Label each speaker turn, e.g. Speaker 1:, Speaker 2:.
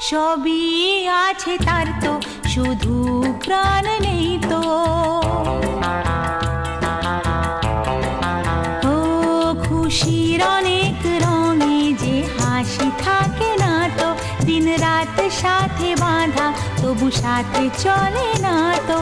Speaker 1: সবই আছে তার তো, শুধু প্রাণ নেই তো। ও খুশির অনেক রঙে যে হাসি থাকে না তো, দিন রাত সাথে বাঁধা তবু সাথে চলে না তো।